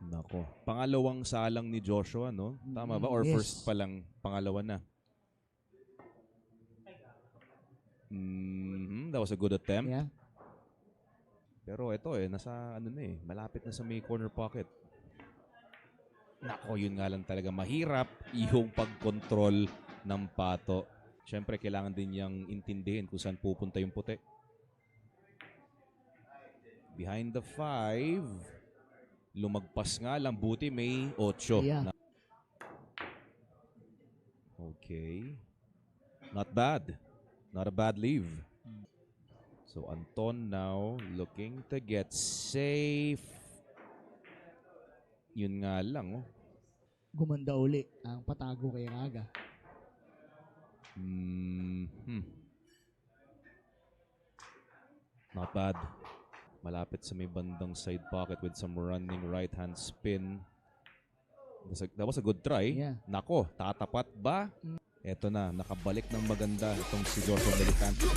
Nako. Pangalawang salang ni Joshua, no? Tama ba? Or Yes. first pa lang, pangalawa na? That was a good attempt. Yeah. Pero ito nasa ano na malapit na sa may corner pocket. Nako, yun nga lang talaga. Mahirap yung pag-control ng pato. Siyempre, kailangan din niyang intindihin kung saan pupunta yung puti. Behind the 5. Lumagpas nga lang. Buti may 8. Yeah. Okay. Not bad. Not a bad leave. So, Anton now looking to get safe. Yun nga lang, Gumanda uli ang patago kay Raga. Not bad. Malapit sa may bandang side pocket with some running right-hand spin. That was a good try. Yeah. Nako, tatapat ba? Eto na, nakabalik ng maganda itong si Joshua Melicante.